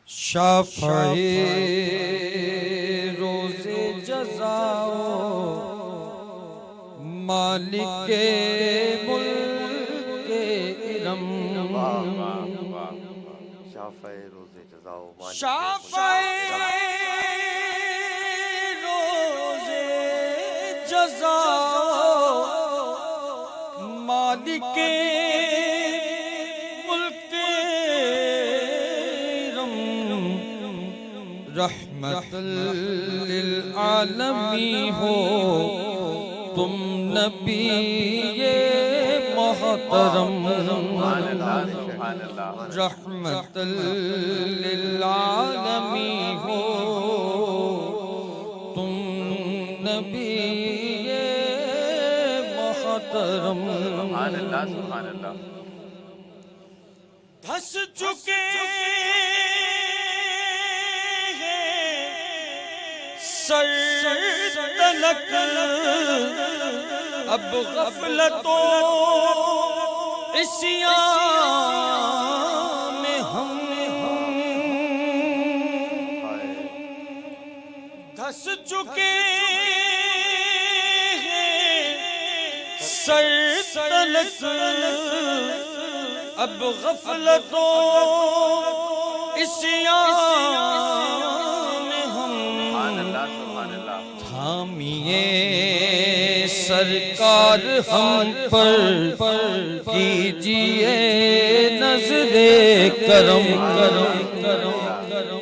शाफ़ए रोज़े जज़ाओ मालिके मुल्के इरम। शाफ़ए रोज़े जज़ाओ शाफ़ए रोज़े जज़ाओ मालिके मुल्के इरम। रहमतल लिल आलमी हो तुम नबी ये मोहतरम। रहमतल लिल आलमी हो तुम नबी ये मोहतरम। धस चुके सर तलक अब गफलतों इसियां में हम। धस चुके सर तलक अब गफलतों इसियां में हम। थामिए सरकार हम पर कीजिए नज़रे करम।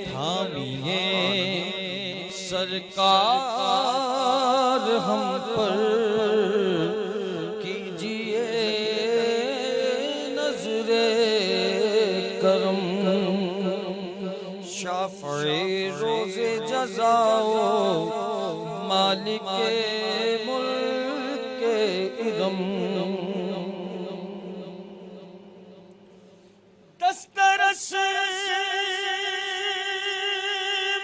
थामिए सरकार हम पर कीजिए नज़रे करम। शाफ़ए रोज़े जज़ाओ मालिके मुल्के इरम। दस्तरस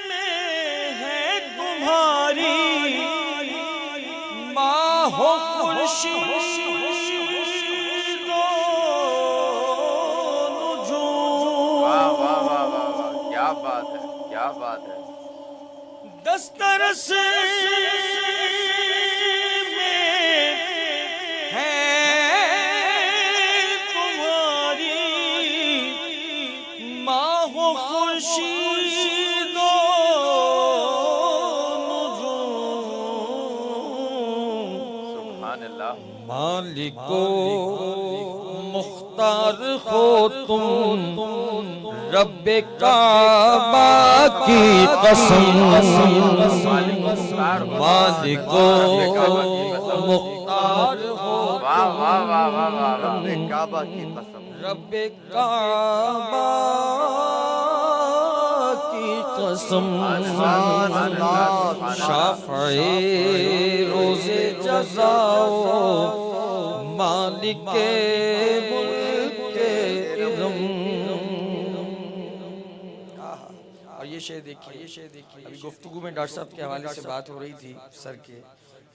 में है तुम्हारी माहो खुर्शीद नुजूम। क्या बात है, क्या बात है। दस्तरस में है तुम्हारी माहो खुर्शीद नुजूम। मालिको मुख्तार हो तुम रब्बे काबा की कसम। मालिको मुख्तार हो रब्बे काबा की कसम। रब्बे काबा की कसम। शाफ़ए रोज़े जज़ाओ मालिके मुल्के इरम। और ये शेर देखिए, अभी गुफ्तगू में डॉक्टर साहब के हवाले से बात हो रही थी सर के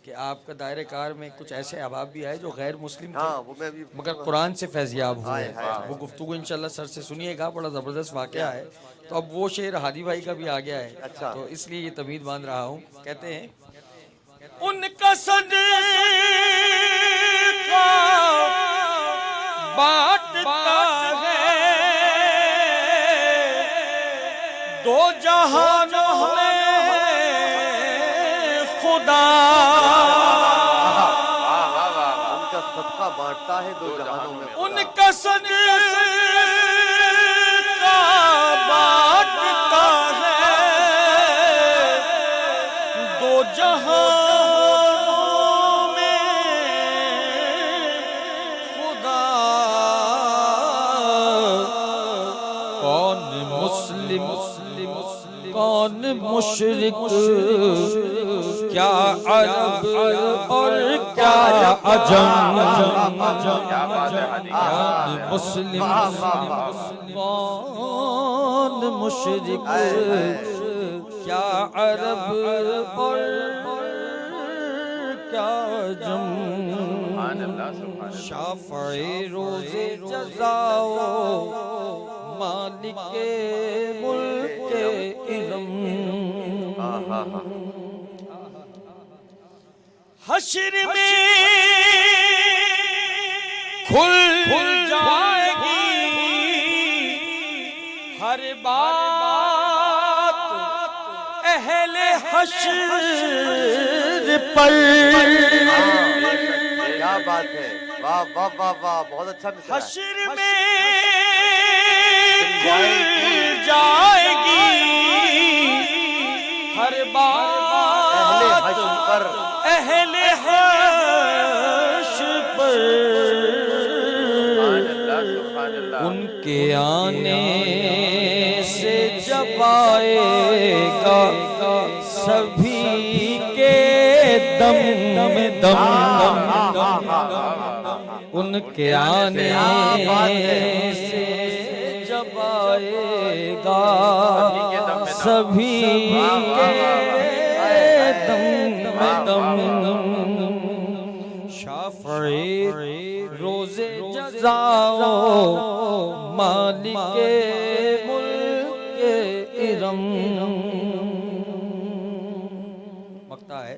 कि आपका दायरे कार में कुछ ऐसे अहबाब भी आए जो गैर मुस्लिम थे, हाँ, वो मैं भी मगर कुरान से फैज़याब हुए। वो गुफ्तगू इंशाल्लाह सर से सुनिएगा, बड़ा ज़बरदस्त वाक़या है। तो अब वो शेर हादी भाई का भी आ गया है। अच्छा। तो इसलिए ये तमीद बांध रहा हूँ। कहते हैं उनका सदका बांटता है दो जहानों में खुदा। उनका सदका बांटता है दो जहानों में। उनका सदका बांटता है दो जहानों में खुदा। कौन मुस्लिम कौन मुशरिक क्या अरब और क्या अजम। कौन मुस्लिम कौन मुशरिक क्या अरब और क्या अजम। शाफ़ए रोज़े जज़ाओ मालिक मुल्क इल्म। हश्र में खुल जाएगी हर बात अहले हश्र पर। क्या बात है, वाह वाह वाह वाह, बहुत अच्छा मिसरा है। हश्र में खुल जाएगी हर बात अहले हश्र पर, अहले हश्र पर। उनके आने से जब आएगा सभी के दम में दम। उनके आने से जब आएगा सभी के दम में दम। शाफ़ी रोज़े जज़ाओ मालिक मुल्क इरम। मक्ता है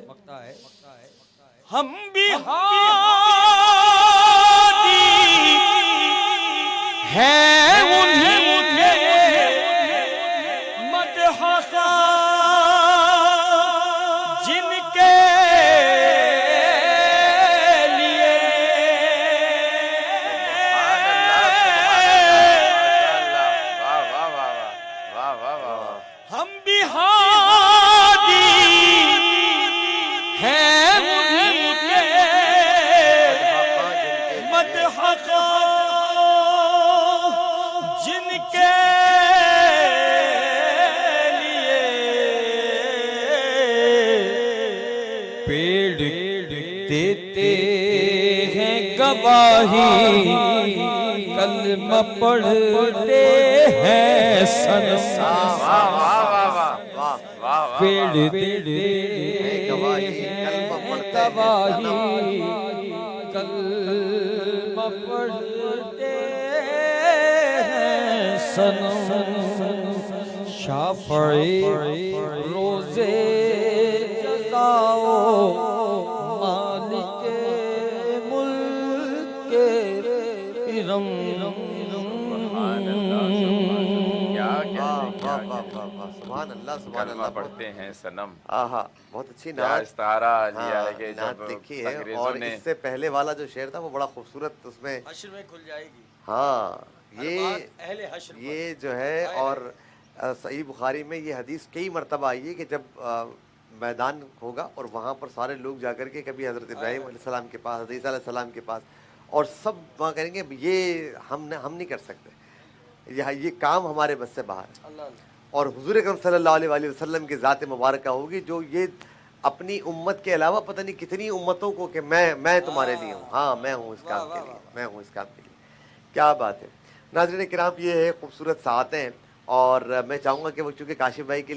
हम भी हादी हैं उन्हीं के मदह जिनके लिए हम भी हादी हैं उन्हीं के मदह जिनके लिए पेड़ देते हैं गवाही कलमा पढ़ते हैं सनम। पेड़ देते हैं गवाही कलमा पढ़ते हैं सनम। शाफ़ी रोज़े जज़ाओ मालिक मुल्क इरम। सुभान अल्लाह, सुभान कलमा अल्लाह। पढ़ते हैं सनम। आहा, बहुत अच्छी क्या नात, इस्तारा लिया है कि नात जब लिखी है। अंग्रेजों और ने इससे पहले वाला जो शेर था वो बड़ा खूबसूरत, उसमें हश्र में खुल जाएगी हाँ हर ये बात अहले हश्र पर। ये जो है। और सही बुखारी में ये हदीस कई मरतबा आई है कि जब मैदान होगा और वहाँ पर सारे लोग जाकर के कभी हज़रत इब्राहीम अलैहिस्सलाम के पास, हदीस अलैहिस्सलाम के पास, और सब वहाँ करेंगे ये हम नहीं कर सकते, ये काम हमारे बस से बाहर है। और हुज़ूर अकरम सल्लल्लाहु अलैहि वसल्लम की ज़ात मुबारक होगी जो ये अपनी उम्मत के अलावा पता नहीं कितनी उम्मतों को कि मैं तुम्हारे लिए हूँ, हाँ मैं हूँ इस काम के लिए, मैं हूँ इस काम के लिए। क्या बात है नाज़रीन किराम, ये है खूबसूरत सातें। और मैं चाहूँगा कि वो चूँकि काशिफ़ भाई के